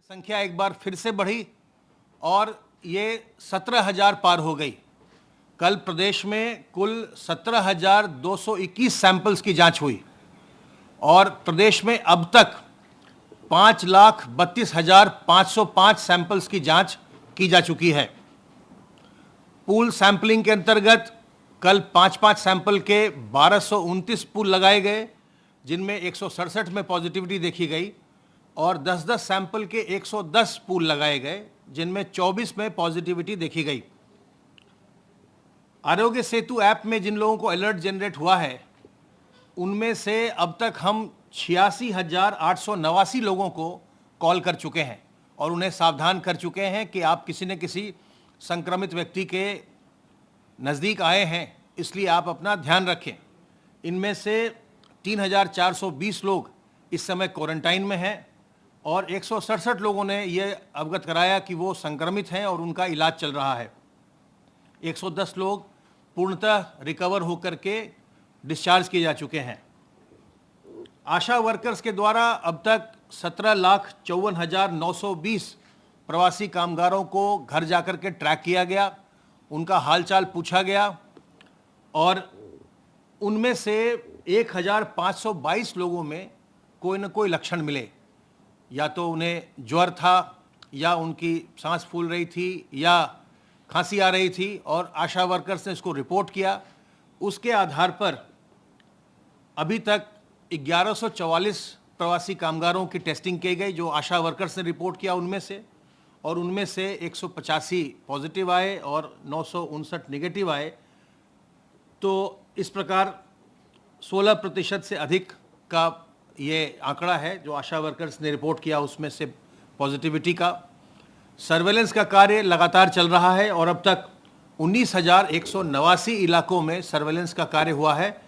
संख्या एक बार फिर से बढ़ी और ये 17,000 पार हो गई। कल प्रदेश में कुल 17,221 सैंपल्स की जांच हुई और प्रदेश में अब तक 5,32,505 सैंपल्स की जांच की जा चुकी है। पूल सैंपलिंग के अंतर्गत कल 5-5 सैंपल के 1229 पूल लगाए गए, जिनमें 167 में पॉजिटिविटी देखी गई और 10-10 सैंपल के 110 पूल लगाए गए, जिनमें 24 में पॉजिटिविटी देखी गई। आरोग्य सेतु ऐप में जिन लोगों को अलर्ट जनरेट हुआ है, उनमें से अब तक हम 86,889 लोगों को कॉल कर चुके हैं और उन्हें सावधान कर चुके हैं कि आप किसी न किसी संक्रमित व्यक्ति के नज़दीक आए हैं, इसलिए आप अपना ध्यान रखें। इनमें से 3,420 लोग इस समय क्वारंटाइन में हैं और 167 लोगों ने ये अवगत कराया कि वो संक्रमित हैं और उनका इलाज चल रहा है। 110 लोग पूर्णतः रिकवर होकर के डिस्चार्ज किए जा चुके हैं। आशा वर्कर्स के द्वारा अब तक 17,54,920 प्रवासी कामगारों को घर जाकर के ट्रैक किया गया, उनका हालचाल पूछा गया और उनमें से 1,522 लोगों में कोई न कोई लक्षण मिले। या तो उन्हें ज्वर था, या उनकी सांस फूल रही थी, या खांसी आ रही थी और आशा वर्कर्स ने इसको रिपोर्ट किया। उसके आधार पर अभी तक 1144 प्रवासी कामगारों की टेस्टिंग की गई, जो आशा वर्कर्स ने रिपोर्ट किया उनमें से, और उनमें से 185 पॉजिटिव आए और 959 नेगेटिव आए। तो इस प्रकार 16% से अधिक का ये आंकड़ा है जो आशा वर्कर्स ने रिपोर्ट किया, उसमें से पॉजिटिविटी का। सर्वेलेंस का कार्य लगातार चल रहा है और अब तक 19,189 इलाकों में सर्वेलेंस का कार्य हुआ है,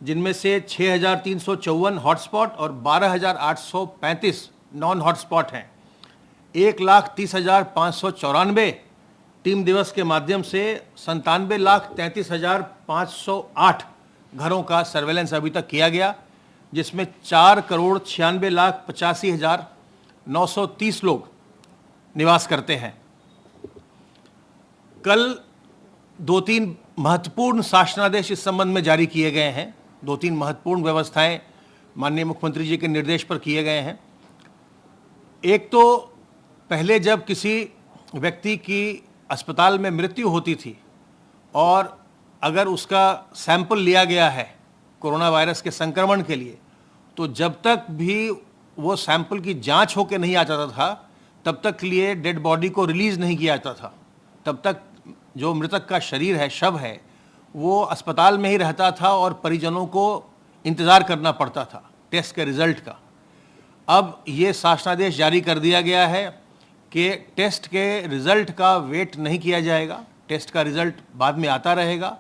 जिनमें से 6,354 हॉटस्पॉट और 12,835 नॉन हॉटस्पॉट हैं। 1,30,594 टीम दिवस के माध्यम से 97,33,508 घरों का सर्वेलेंस अभी तक किया गया, जिसमें 4,96,85,930 लोग निवास करते हैं। कल 2-3 महत्वपूर्ण शासनादेश इस संबंध में जारी किए गए हैं। 2-3 महत्वपूर्ण व्यवस्थाएं माननीय मुख्यमंत्री जी के निर्देश पर किए गए हैं। एक तो पहले जब किसी व्यक्ति की अस्पताल में मृत्यु होती थी और अगर उसका सैंपल लिया गया है कोरोना वायरस के संक्रमण के लिए, तो जब तक भी वो सैंपल की जांच होकर नहीं आ जाता था, तब तक के लिए डेड बॉडी को रिलीज़ नहीं किया जाता था। तब तक जो मृतक का शरीर है, शव है, वो अस्पताल में ही रहता था और परिजनों को इंतज़ार करना पड़ता था टेस्ट के रिज़ल्ट का। अब ये शासनादेश जारी कर दिया गया है कि टेस्ट के रिज़ल्ट का वेट नहीं किया जाएगा, टेस्ट का रिज़ल्ट बाद में आता रहेगा,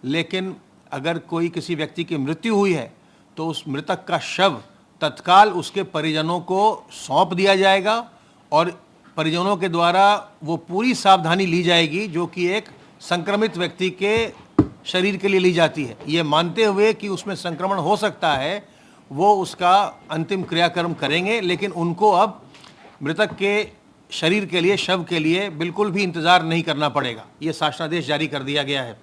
लेकिन अगर कोई किसी व्यक्ति की मृत्यु हुई है तो उस मृतक का शव तत्काल उसके परिजनों को सौंप दिया जाएगा और परिजनों के द्वारा वो पूरी सावधानी ली जाएगी जो कि एक संक्रमित व्यक्ति के शरीर के लिए ली जाती है। ये मानते हुए कि उसमें संक्रमण हो सकता है, वो उसका अंतिम क्रियाक्रम करेंगे, लेकिन उनको अब मृतक के शरीर के लिए, शव के लिए बिल्कुल भी इंतज़ार नहीं करना पड़ेगा। ये शासनादेश जारी कर दिया गया है।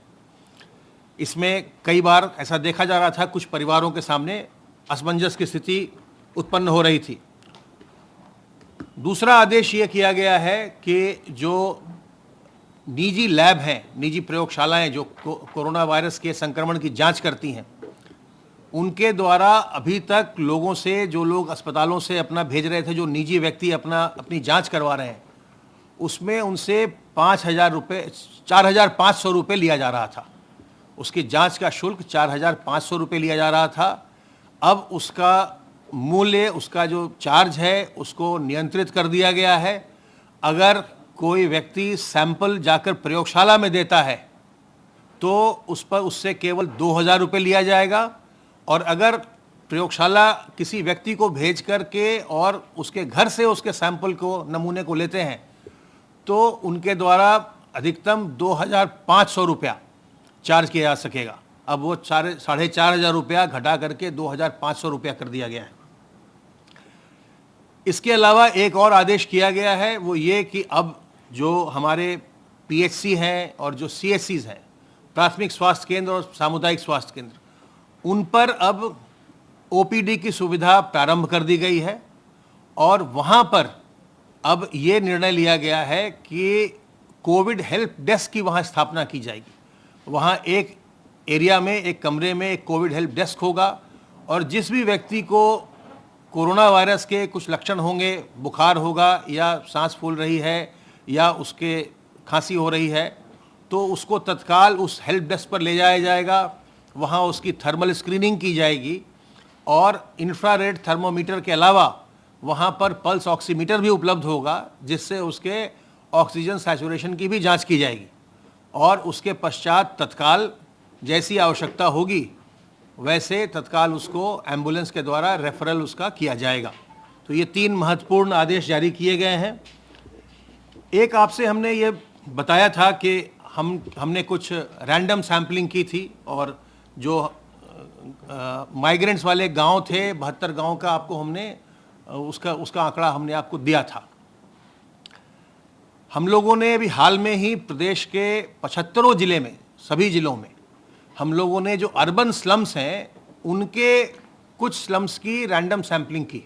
इसमें कई बार ऐसा देखा जा रहा था, कुछ परिवारों के सामने असमंजस की स्थिति उत्पन्न हो रही थी। दूसरा आदेश ये किया गया है कि जो निजी लैब हैं, निजी प्रयोगशालाएं जो कोरोना वायरस के संक्रमण की जांच करती हैं, उनके द्वारा अभी तक लोगों से, जो लोग अस्पतालों से अपना भेज रहे थे, जो निजी व्यक्ति अपनी जांच करवा रहे हैं, उसमें उनसे 4,500 रुपये लिया जा रहा था। उसकी जांच का शुल्क 4,500 रुपये लिया जा रहा था। अब उसका मूल्य, उसका जो चार्ज है, उसको नियंत्रित कर दिया गया है। अगर कोई व्यक्ति सैंपल जाकर प्रयोगशाला में देता है तो उस पर उससे केवल 2,000 रुपये लिया जाएगा, और अगर प्रयोगशाला किसी व्यक्ति को भेज करके और उसके घर से उसके सैंपल को, नमूने को लेते हैं, तो उनके द्वारा अधिकतम 2,500 रुपया चार्ज किया जा सकेगा। अब वो 4,500 रुपया घटा करके 2,500 रुपया कर दिया गया है। इसके अलावा एक और आदेश किया गया है, वो ये कि अब जो हमारे पीएचसी हैं और जो सीएचसीज हैं, प्राथमिक स्वास्थ्य केंद्र और सामुदायिक स्वास्थ्य केंद्र, उन पर अब ओपीडी की सुविधा प्रारंभ कर दी गई है और वहाँ पर अब ये निर्णय लिया गया है कि कोविड हेल्प डेस्क की वहाँ स्थापना की जाएगी। वहाँ एक एरिया में, एक कमरे में एक कोविड हेल्प डेस्क होगा और जिस भी व्यक्ति को कोरोना वायरस के कुछ लक्षण होंगे, बुखार होगा या सांस फूल रही है या उसके खांसी हो रही है, तो उसको तत्काल उस हेल्प डेस्क पर ले जाया जाएगा। वहाँ उसकी थर्मल स्क्रीनिंग की जाएगी और इंफ्रारेड थर्मोमीटर के अलावा वहाँ पर पल्स ऑक्सीमीटर भी उपलब्ध होगा, जिससे उसके ऑक्सीजन सैचुरेशन की भी जांच की जाएगी और उसके पश्चात तत्काल जैसी आवश्यकता होगी वैसे तत्काल उसको एम्बुलेंस के द्वारा रेफरल उसका किया जाएगा। तो ये 3 महत्वपूर्ण आदेश जारी किए गए हैं। एक आपसे हमने ये बताया था कि हमने कुछ रैंडम सैम्पलिंग की थी और जो माइग्रेंट्स वाले गांव थे, 72 गांव का आपको हमने उसका आंकड़ा हमने आपको दिया था। हम लोगों ने अभी हाल में ही प्रदेश के 75 जिले में, सभी जिलों में हम लोगों ने जो अर्बन स्लम्स हैं उनके कुछ स्लम्स की रैंडम सैम्पलिंग की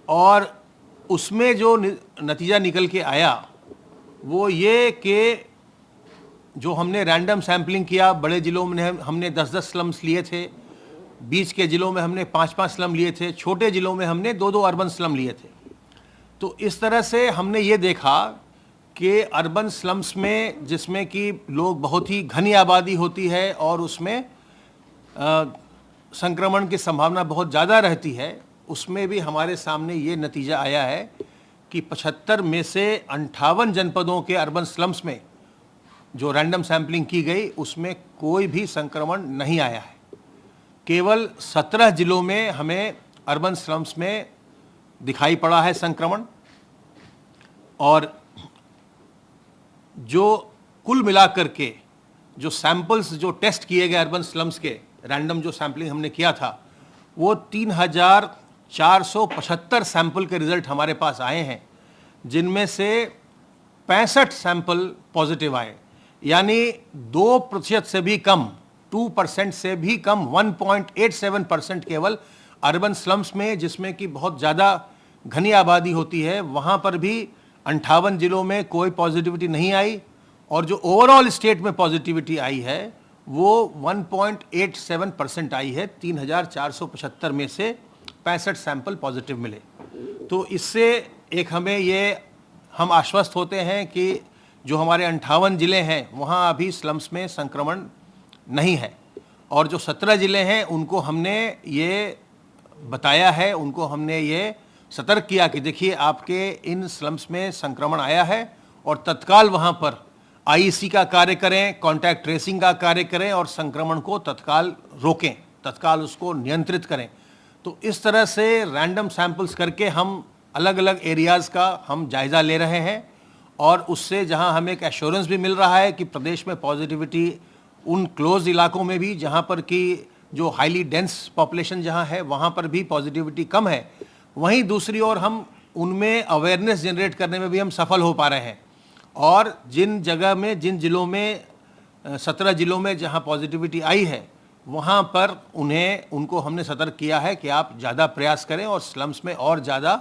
और उसमें जो नतीजा निकल के आया वो ये कि जो हमने रैंडम सैम्पलिंग किया, बड़े जिलों में हमने 10-10 स्लम्स लिए थे, बीच के जिलों में हमने 5-5 स्लम लिए थे, छोटे जिलों में हमने 2-2 अर्बन स्लम लिए थे। तो इस तरह से हमने ये देखा कि अर्बन स्लम्स में, जिसमें कि लोग बहुत ही घनी आबादी होती है और उसमें संक्रमण की संभावना बहुत ज़्यादा रहती है, उसमें भी हमारे सामने ये नतीजा आया है कि 75 में से 58 जनपदों के अर्बन स्लम्स में जो रैंडम सैम्पलिंग की गई उसमें कोई भी संक्रमण नहीं आया है। केवल 17 जिलों में हमें अर्बन स्लम्स में दिखाई पड़ा है संक्रमण और जो कुल मिलाकर के जो सैंपल्स जो टेस्ट किए गए अर्बन स्लम्स के, रैंडम जो सैम्पलिंग हमने किया था, वो 3475 सैंपल के रिजल्ट हमारे पास आए हैं, जिनमें से 65 सैंपल पॉजिटिव आए, यानी 2% से भी कम, 2% से भी कम, 1.87% केवल अर्बन स्लम्स में, जिसमें कि बहुत ज़्यादा घनी आबादी होती है, वहाँ पर भी 58 जिलों में कोई पॉजिटिविटी नहीं आई और जो ओवरऑल स्टेट में पॉजिटिविटी आई है वो 1.87% आई है। 3475 में से 65 सैंपल पॉजिटिव मिले। तो इससे एक हम आश्वस्त होते हैं कि जो हमारे 58 जिले हैं वहाँ अभी स्लम्स में संक्रमण नहीं है और जो 17 जिले हैं उनको हमने ये बताया है, उनको हमने ये सतर्क किया कि देखिए आपके इन स्लम्स में संक्रमण आया है और तत्काल वहाँ पर आईईसी का कार्य करें, कॉन्टैक्ट ट्रेसिंग का कार्य करें और संक्रमण को तत्काल रोकें, तत्काल उसको नियंत्रित करें। तो इस तरह से रैंडम सैंपल्स करके हम अलग अलग एरियाज़ का हम जायज़ा ले रहे हैं और उससे जहां हमें एक एश्योरेंस भी मिल रहा है कि प्रदेश में पॉजिटिविटी उन क्लोज इलाकों में भी जहां पर कि जो हाईली डेंस पॉपुलेशन जहां है वहां पर भी पॉजिटिविटी कम है, वहीं दूसरी ओर हम उनमें अवेयरनेस जनरेट करने में भी हम सफल हो पा रहे हैं और जिन जगह में, जिन जिलों में 17 जिलों में जहां पॉजिटिविटी आई है वहां पर उनको हमने सतर्क किया है कि आप ज़्यादा प्रयास करें और स्लम्स में और ज़्यादा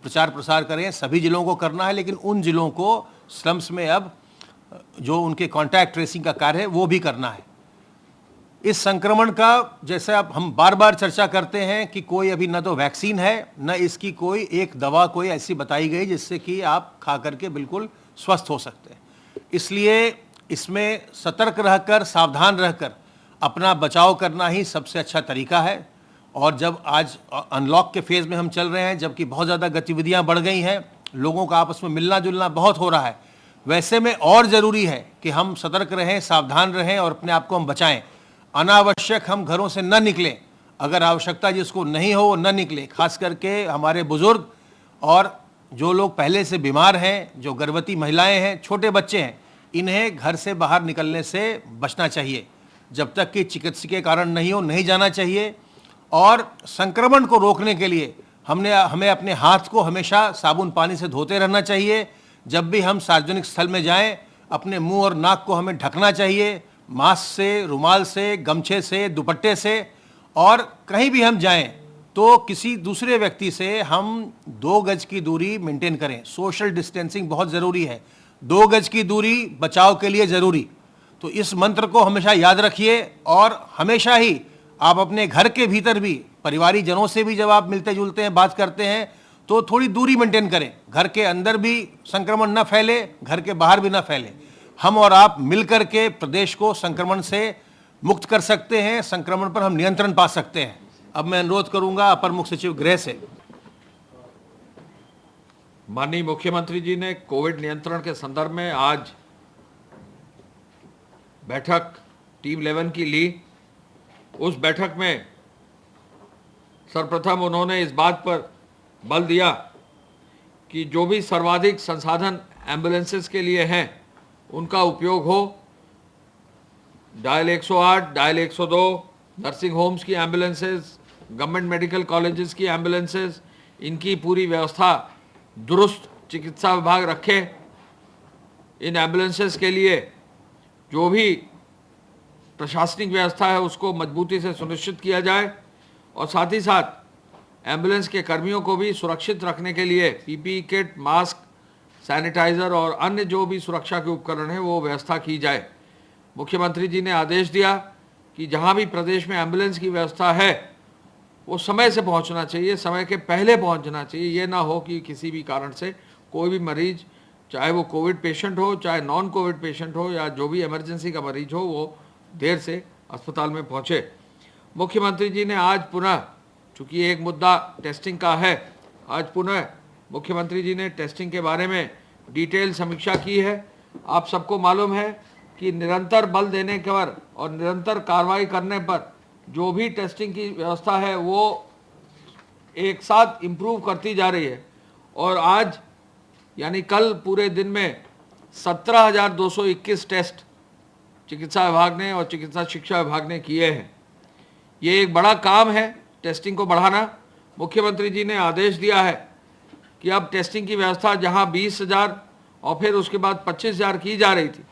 प्रचार प्रसार करें। सभी जिलों को करना है, लेकिन उन जिलों को स्लम्स में अब जो उनके कॉन्टैक्ट ट्रेसिंग का कार्य है वो भी करना है। इस संक्रमण का जैसे अब हम बार बार चर्चा करते हैं कि कोई अभी न तो वैक्सीन है न इसकी कोई एक दवा कोई ऐसी बताई गई जिससे कि आप खा करके बिल्कुल स्वस्थ हो सकते हैं। इसलिए इसमें सतर्क रहकर, सावधान रहकर अपना बचाव करना ही सबसे अच्छा तरीका है। और जब आज अनलॉक के फेज़ में हम चल रहे हैं, जबकि बहुत ज़्यादा गतिविधियां बढ़ गई हैं, लोगों का आपस में मिलना जुलना बहुत हो रहा है, वैसे में और ज़रूरी है कि हम सतर्क रहें, सावधान रहें और अपने आप को हम बचाएं। अनावश्यक हम घरों से न निकलें, अगर आवश्यकता जिसको नहीं हो वो न निकले। खास करके हमारे बुज़ुर्ग और जो लोग पहले से बीमार हैं, जो गर्भवती महिलाएं हैं, छोटे बच्चे हैं, इन्हें घर से बाहर निकलने से बचना चाहिए। जब तक कि चिकित्सकीय कारण नहीं हो, नहीं जाना चाहिए। और संक्रमण को रोकने के लिए हमें अपने हाथ को हमेशा साबुन पानी से धोते रहना चाहिए। जब भी हम सार्वजनिक स्थल में जाएं, अपने मुंह और नाक को हमें ढकना चाहिए, मास्क से, रुमाल से, गमछे से, दुपट्टे से। और कहीं भी हम जाएं तो किसी दूसरे व्यक्ति से हम 2 गज की दूरी मेंटेन करें। सोशल डिस्टेंसिंग बहुत ज़रूरी है, 2 गज की दूरी बचाव के लिए ज़रूरी। तो इस मंत्र को हमेशा याद रखिए और हमेशा ही आप अपने घर के भीतर भी परिवारिक जनों से भी जब आप मिलते जुलते हैं, बात करते हैं, तो थोड़ी दूरी मेंटेन करें। घर के अंदर भी संक्रमण न फैले, घर के बाहर भी न फैले। हम और आप मिलकर के प्रदेश को संक्रमण से मुक्त कर सकते हैं, संक्रमण पर हम नियंत्रण पा सकते हैं। अब मैं अनुरोध करूंगा अपर मुख्य सचिव गृह से। माननीय मुख्यमंत्री जी ने कोविड नियंत्रण के संदर्भ में आज बैठक टीम 11 की ली। उस बैठक में सर्वप्रथम उन्होंने इस बात पर बल दिया कि जो भी सर्वाधिक संसाधन एम्बुलेंसेस के लिए हैं उनका उपयोग हो। डायल 108, डायल 102, नर्सिंग होम्स की एम्बुलेंसेस, गवर्नमेंट मेडिकल कॉलेजेस की एम्बुलेंसेस, इनकी पूरी व्यवस्था दुरुस्त चिकित्सा विभाग रखे। इन एम्बुलेंसेस के लिए जो भी प्रशासनिक व्यवस्था है उसको मजबूती से सुनिश्चित किया जाए और साथ ही साथ एम्बुलेंस के कर्मियों को भी सुरक्षित रखने के लिए पीपीई किट, मास्क, सैनिटाइज़र और अन्य जो भी सुरक्षा के उपकरण हैं वो व्यवस्था की जाए। मुख्यमंत्री जी ने आदेश दिया कि जहां भी प्रदेश में एम्बुलेंस की व्यवस्था है वो समय से पहुंचना चाहिए, समय के पहले पहुंचना चाहिए। ये ना हो कि किसी भी कारण से कोई भी मरीज, चाहे वो कोविड पेशेंट हो, चाहे नॉन कोविड पेशेंट हो या जो भी इमरजेंसी का मरीज हो, वो देर से अस्पताल में पहुंचे। मुख्यमंत्री जी ने आज पुनः, चूँकि एक मुद्दा टेस्टिंग का है, आज पुनः मुख्यमंत्री जी ने टेस्टिंग के बारे में डिटेल समीक्षा की है। आप सबको मालूम है कि निरंतर बल देने पर और निरंतर कार्रवाई करने पर जो भी टेस्टिंग की व्यवस्था है वो एक साथ इम्प्रूव करती जा रही है। और आज यानी कल पूरे दिन में 17,221 टेस्ट चिकित्सा विभाग ने और चिकित्सा शिक्षा विभाग ने किए हैं। ये एक बड़ा काम है टेस्टिंग को बढ़ाना। मुख्यमंत्री जी ने आदेश दिया है कि अब टेस्टिंग की व्यवस्था जहां 20,000 और फिर उसके बाद 25,000 की जा रही थी,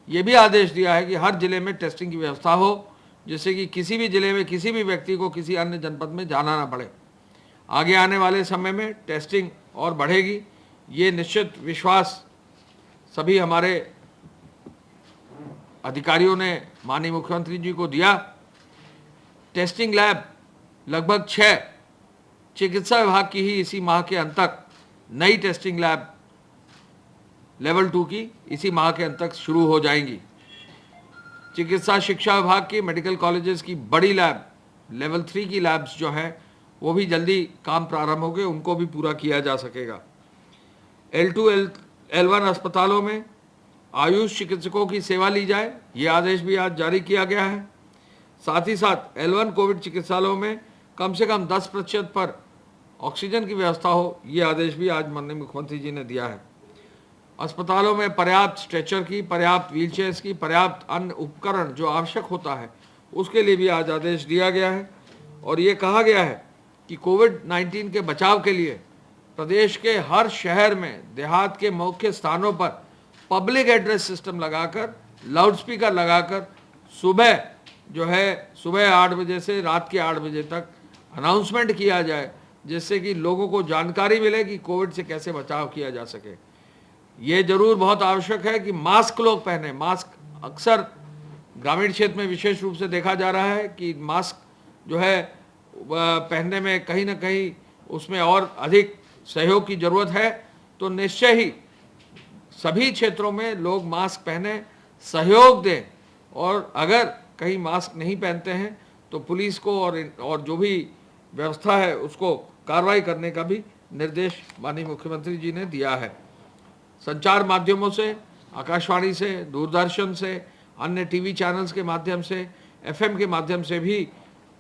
ये भी आदेश दिया है कि हर जिले में टेस्टिंग की व्यवस्था हो, जिससे कि किसी भी जिले में किसी भी व्यक्ति को किसी अन्य जनपद में जाना ना पड़े। आगे आने वाले समय में टेस्टिंग और बढ़ेगी, ये निश्चित विश्वास सभी हमारे अधिकारियों ने माननीय मुख्यमंत्री जी को दिया। टेस्टिंग लैब लगभग 6 चिकित्सा विभाग की ही इसी माह के अंत तक, नई टेस्टिंग लैब लेवल 2 की इसी माह के अंत तक शुरू हो जाएंगी। चिकित्सा शिक्षा विभाग की मेडिकल कॉलेजेस की बड़ी लैब लेवल 3 की लैब्स जो हैं वो भी जल्दी काम प्रारंभ हो गए, उनको भी पूरा किया जा सकेगा। L2, L1 अस्पतालों में आयुष चिकित्सकों की सेवा ली जाए, ये आदेश भी आज जारी किया गया है। साथ ही साथ L1 कोविड चिकित्सालयों में कम से कम 10% पर ऑक्सीजन की व्यवस्था हो, ये आदेश भी आज माननीय मुख्यमंत्री जी ने दिया है। अस्पतालों में पर्याप्त स्ट्रेचर की, पर्याप्त व्हीलचेयर्स की, पर्याप्त अन्य उपकरण जो आवश्यक होता है उसके लिए भी आज आदेश दिया गया है। और ये कहा गया है कि कोविड-19 के बचाव के लिए प्रदेश के हर शहर में, देहात के मुख्य स्थानों पर पब्लिक एड्रेस सिस्टम लगाकर, लाउडस्पीकर लगाकर सुबह जो है सुबह 8 बजे से रात के 8 बजे तक अनाउंसमेंट किया जाए, जिससे कि लोगों को जानकारी मिले कि कोविड से कैसे बचाव किया जा सके। ये जरूर बहुत आवश्यक है कि मास्क लोग पहने। मास्क अक्सर ग्रामीण क्षेत्र में विशेष रूप से देखा जा रहा है कि मास्क जो है पहनने में कहीं ना कहीं उसमें और अधिक सहयोग की ज़रूरत है। तो निश्चय ही सभी क्षेत्रों में लोग मास्क पहने, सहयोग दें, और अगर कहीं मास्क नहीं पहनते हैं तो पुलिस को और जो भी व्यवस्था है उसको कार्रवाई करने का भी निर्देश माननीय मुख्यमंत्री जी ने दिया है। संचार माध्यमों से, आकाशवाणी से, दूरदर्शन से, अन्य टीवी चैनल्स के माध्यम से, FM के माध्यम से भी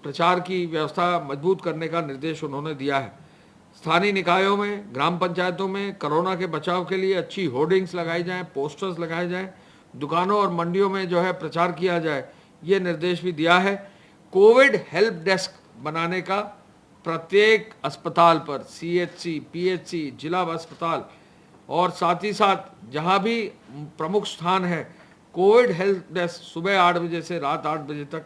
प्रचार की व्यवस्था मजबूत करने का निर्देश उन्होंने दिया है। स्थानीय निकायों में, ग्राम पंचायतों में कोरोना के बचाव के लिए अच्छी होर्डिंग्स लगाई जाएं, पोस्टर्स लगाए जाएं, दुकानों और मंडियों में जो है प्रचार किया जाए, ये निर्देश भी दिया है। कोविड हेल्प डेस्क बनाने का प्रत्येक अस्पताल पर CHC, PHC, जिला अस्पताल और साथ ही साथ जहां भी प्रमुख स्थान है कोविड हेल्प डेस्क सुबह 8 बजे से रात 8 बजे तक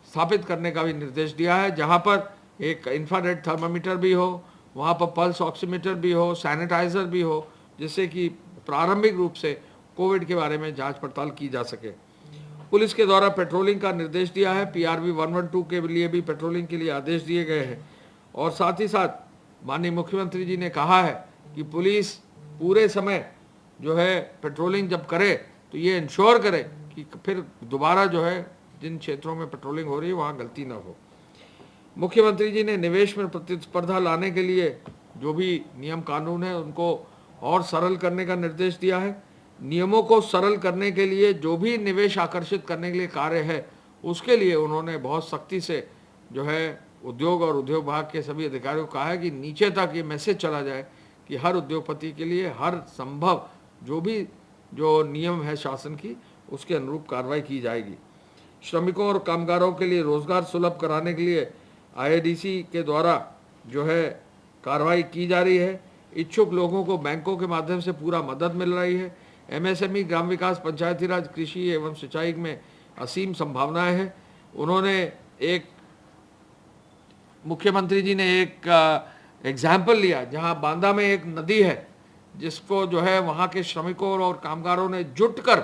स्थापित करने का भी निर्देश दिया है, जहां पर एक इंफ्रारेड थर्मामीटर भी हो, वहां पर पल्स ऑक्सीमीटर भी हो, सैनिटाइजर भी हो, जिससे कि प्रारंभिक रूप से कोविड के बारे में जांच पड़ताल की जा सके। पुलिस के द्वारा पेट्रोलिंग का निर्देश दिया है, PRV 112 के लिए भी पेट्रोलिंग के लिए आदेश दिए गए हैं। और साथ ही साथ माननीय मुख्यमंत्री जी ने कहा है कि पुलिस पूरे समय जो है पेट्रोलिंग जब करे तो ये इंश्योर करे कि फिर दोबारा जो है जिन क्षेत्रों में पेट्रोलिंग हो रही है वहाँ गलती ना हो। मुख्यमंत्री जी ने निवेश में प्रतिस्पर्धा लाने के लिए जो भी नियम कानून है उनको और सरल करने का निर्देश दिया है। नियमों को सरल करने के लिए जो भी निवेश आकर्षित करने के लिए कार्य है उसके लिए उन्होंने बहुत सख्ती से जो है उद्योग और उद्योग विभाग के सभी अधिकारियों को कहा है कि नीचे तक ये मैसेज चला जाए कि हर उद्योगपति के लिए हर संभव जो नियम है शासन की उसके अनुरूप कार्रवाई की जाएगी। श्रमिकों और कामगारों के लिए रोजगार सुलभ कराने के लिए IADC के द्वारा जो है कार्रवाई की जा रही है। इच्छुक लोगों को बैंकों के माध्यम से पूरा मदद मिल रही है। MSME, ग्राम विकास, पंचायती राज, कृषि एवं सिंचाई में असीम संभावनाएं हैं। उन्होंने एक मुख्यमंत्री जी ने एक एग्जाम्पल लिया जहां बांदा में एक नदी है जिसको जो है वहां के श्रमिकों और कामगारों ने जुटकर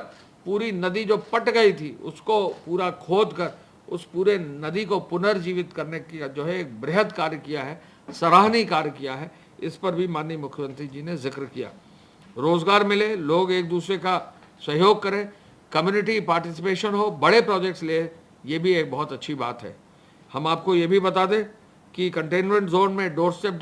पूरी नदी जो पट गई थी उसको पूरा खोद कर उस पूरे नदी को पुनर्जीवित करने की जो है एक बृहद कार्य किया है, सराहनीय कार्य किया है। इस पर भी माननीय मुख्यमंत्री जी ने जिक्र किया। रोजगार मिले, लोग एक दूसरे का सहयोग करें, कम्युनिटी पार्टिसिपेशन हो, बड़े प्रोजेक्ट्स ले, ये भी एक बहुत अच्छी बात है। हम आपको ये भी बता दें कि कंटेनमेंट जोन में डोर स्टेप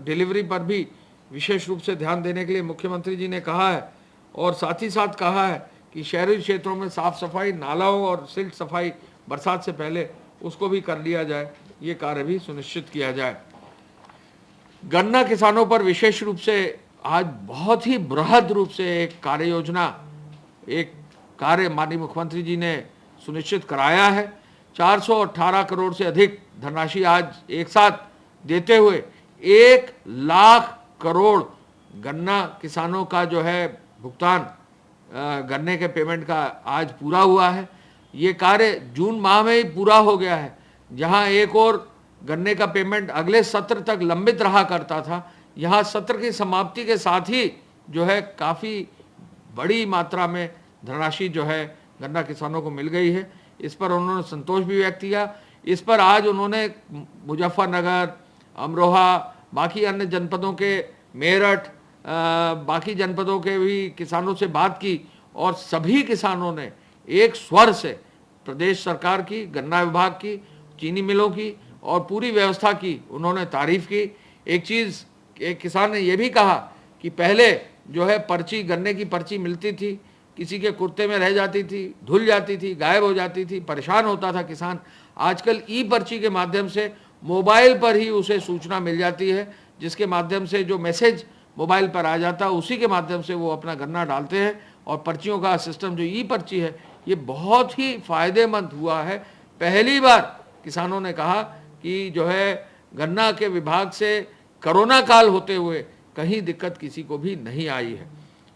डिलीवरी पर भी विशेष रूप से ध्यान देने के लिए मुख्यमंत्री जी ने कहा है और साथ ही साथ कहा है कि शहरी क्षेत्रों में साफ सफाई, नालाओं और सिल्ट सफाई बरसात से पहले उसको भी कर लिया जाए, ये कार्य भी सुनिश्चित किया जाए। गन्ना किसानों पर विशेष रूप से आज बहुत ही बृहद रूप से एक कार्य योजना, एक कार्य माननीय मुख्यमंत्री जी ने सुनिश्चित कराया है। 418 करोड़ से अधिक धनराशि आज एक साथ देते हुए 1 लाख करोड़ गन्ना किसानों का जो है भुगतान गन्ने के पेमेंट का आज पूरा हुआ है। ये कार्य जून माह में ही पूरा हो गया है। जहां एक और गन्ने का पेमेंट अगले सत्र तक लंबित रहा करता था, यहाँ सत्र की समाप्ति के साथ ही जो है काफ़ी बड़ी मात्रा में धनराशि जो है गन्ना किसानों को मिल गई है। इस पर उन्होंने संतोष भी व्यक्त किया। इस पर आज उन्होंने मुजफ्फरनगर, अमरोहा, बाकी अन्य जनपदों के, मेरठ, बाकी जनपदों के भी किसानों से बात की और सभी किसानों ने एक स्वर से प्रदेश सरकार की, गन्ना विभाग की, चीनी मिलों की और पूरी व्यवस्था की उन्होंने तारीफ की। एक किसान ने यह भी कहा कि पहले जो है पर्ची, गन्ने की पर्ची मिलती थी, किसी के कुर्ते में रह जाती थी, धुल जाती थी, गायब हो जाती थी, परेशान होता था किसान। आजकल पर्ची के माध्यम से मोबाइल पर ही उसे सूचना मिल जाती है, जिसके माध्यम से जो मैसेज मोबाइल पर आ जाता है उसी के माध्यम से वो अपना गन्ना डालते हैं। और पर्चियों का सिस्टम जो पर्ची है ये बहुत ही फायदेमंद हुआ है। पहली बार किसानों ने कहा कि जो है गन्ना के विभाग से कोरोना काल होते हुए कहीं दिक्कत किसी को भी नहीं आई है।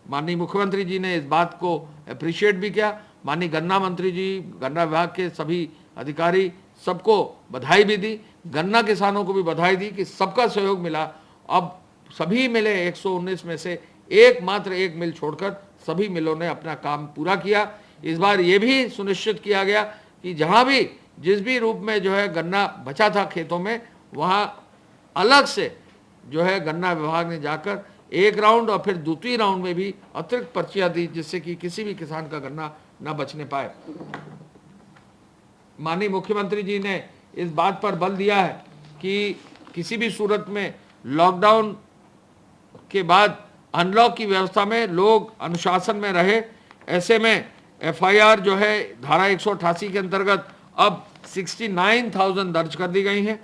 माननीय मुख्यमंत्री जी ने इस बात को अप्रिशिएट भी किया। माननीय गन्ना मंत्री जी, गन्ना विभाग के सभी अधिकारी, सबको बधाई भी दी। गन्ना किसानों को भी बधाई दी कि सबका सहयोग मिला। अब सभी मिले 119 में से मात्र एक मिल छोड़कर सभी मिलों ने अपना काम पूरा किया। इस बार ये भी सुनिश्चित किया गया कि जहाँ भी जिस भी रूप में जो है गन्ना बचा था खेतों में, वहाँ अलग से जो है गन्ना विभाग ने जाकर एक राउंड और फिर दूसरी राउंड में भी अतिरिक्त पर्चियां दी, जिससे कि किसी भी किसान का गन्ना न बचने पाए। माननीय मुख्यमंत्री जी ने इस बात पर बल दिया है कि किसी भी सूरत में लॉकडाउन के बाद अनलॉक की व्यवस्था में लोग अनुशासन में रहे। ऐसे में FIR जो है धारा 188 के अंतर्गत अब 69,000 दर्ज कर दी गई हैं।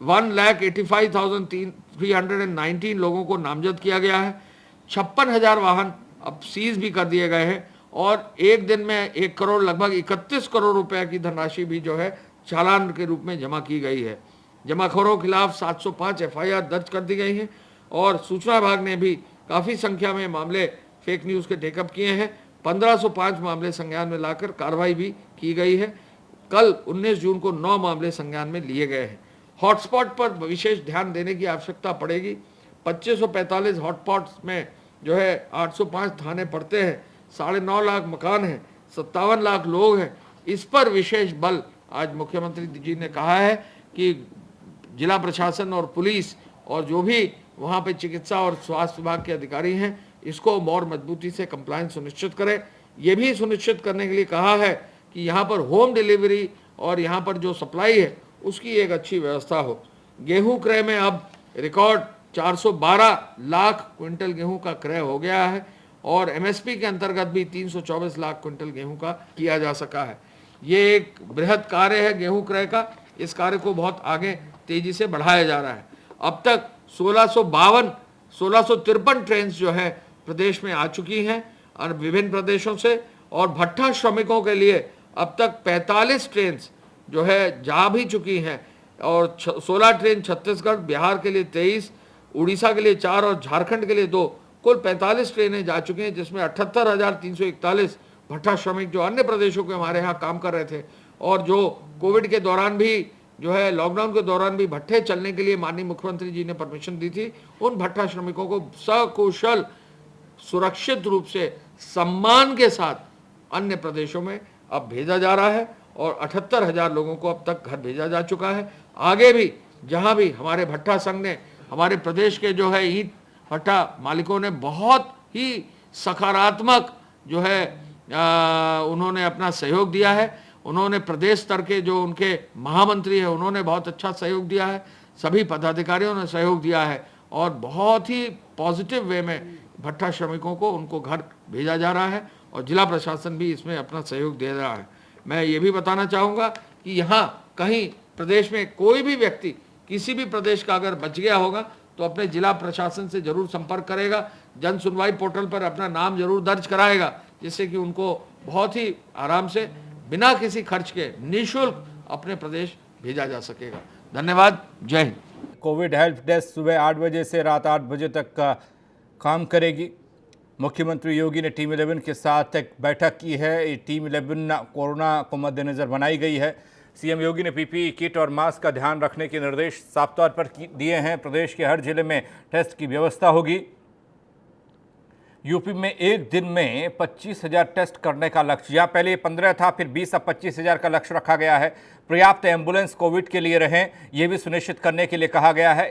1,85,319 लोगों को नामजद किया गया है। 56,000 वाहन अब सीज भी कर दिए गए हैं और एक दिन में 1 करोड़ लगभग 31 करोड़ रुपए की धनराशि भी जो है चालान के रूप में जमा की गई है। जमाखोरों के खिलाफ 705 एफआईआर दर्ज कर दी गई हैं और सूचना विभाग ने भी काफ़ी संख्या में मामले फेक न्यूज़ के टेकअप किए हैं। 1505 मामले संज्ञान में लाकर कार्रवाई भी की गई है। कल 19 जून को 9 मामले संज्ञान में लिए गए हैं। हॉटस्पॉट पर विशेष ध्यान देने की आवश्यकता पड़ेगी। 2545 हॉटस्पॉट्स में जो है 805 थाने पड़ते हैं, 9.5 लाख मकान हैं, 57 लाख लोग हैं। इस पर विशेष बल आज मुख्यमंत्री जी ने कहा है कि जिला प्रशासन और पुलिस और जो भी वहाँ पे चिकित्सा और स्वास्थ्य विभाग के अधिकारी हैं, इसको और मजबूती से कंप्लायंस सुनिश्चित करें। ये भी सुनिश्चित करने के लिए कहा है कि यहाँ पर होम डिलीवरी और यहाँ पर जो सप्लाई है उसकी एक अच्छी व्यवस्था हो। गेहूं क्रय में अब रिकॉर्ड 412 लाख क्विंटल गेहूं का क्रय हो गया है और एमएसपी के अंतर्गत भी 324 लाख क्विंटल गेहूं का किया जा सका है। ये एक बृहद कार्य है गेहूं क्रय का। इस कार्य को बहुत आगे तेजी से बढ़ाया जा रहा है। अब तक 1653 ट्रेन जो है प्रदेश में आ चुकी हैं और विभिन्न प्रदेशों से, और भट्ठा श्रमिकों के लिए अब तक 45 ट्रेन जो है जा भी चुकी हैं और 16 ट्रेन छत्तीसगढ़, बिहार के लिए 23, उड़ीसा के लिए 4 और झारखंड के लिए 2, कुल 45 ट्रेनें जा चुकी हैं, जिसमें 78,341 भट्ठा श्रमिक जो अन्य प्रदेशों के हमारे यहाँ काम कर रहे थे और जो कोविड के दौरान भी जो है लॉकडाउन के दौरान भी भट्ठे चलने के लिए माननीय मुख्यमंत्री जी ने परमिशन दी थी, उन भट्ठा श्रमिकों को सकुशल सुरक्षित रूप से सम्मान के साथ अन्य प्रदेशों में अब भेजा जा रहा है और 78,000 लोगों को अब तक घर भेजा जा चुका है। आगे भी जहां भी हमारे भट्ठा संघ ने, हमारे प्रदेश के जो है ईंट भट्ठा मालिकों ने बहुत ही सकारात्मक जो है उन्होंने अपना सहयोग दिया है। उन्होंने प्रदेश स्तर के जो उनके महामंत्री हैं उन्होंने बहुत अच्छा सहयोग दिया है, सभी पदाधिकारियों ने सहयोग दिया है और बहुत ही पॉजिटिव वे में भट्ठा श्रमिकों को उनको घर भेजा जा रहा है और जिला प्रशासन भी इसमें अपना सहयोग दे रहा है। मैं ये भी बताना चाहूँगा कि यहाँ कहीं प्रदेश में कोई भी व्यक्ति किसी भी प्रदेश का अगर बच गया होगा तो अपने जिला प्रशासन से जरूर संपर्क करेगा, जन सुनवाई पोर्टल पर अपना नाम जरूर दर्ज कराएगा, जिससे कि उनको बहुत ही आराम से बिना किसी खर्च के निःशुल्क अपने प्रदेश भेजा जा सकेगा। धन्यवाद। जय हिंद। कोविड हेल्प डेस्क सुबह 8 बजे से रात 8 बजे तक का काम करेगी। मुख्यमंत्री योगी ने टीम 11 के साथ एक बैठक की है। ये टीम 11 कोरोना को मद्देनजर बनाई गई है। सीएम योगी ने पीपीई किट और मास्क का ध्यान रखने के निर्देश साफ तौर पर दिए हैं। प्रदेश के हर जिले में टेस्ट की व्यवस्था होगी। यूपी में एक दिन में 25,000 टेस्ट करने का लक्ष्य, या पहले 15 था, फिर 20 अब 25,000 का लक्ष्य रखा गया है। पर्याप्त एम्बुलेंस कोविड के लिए रहें, यह भी सुनिश्चित करने के लिए कहा गया है।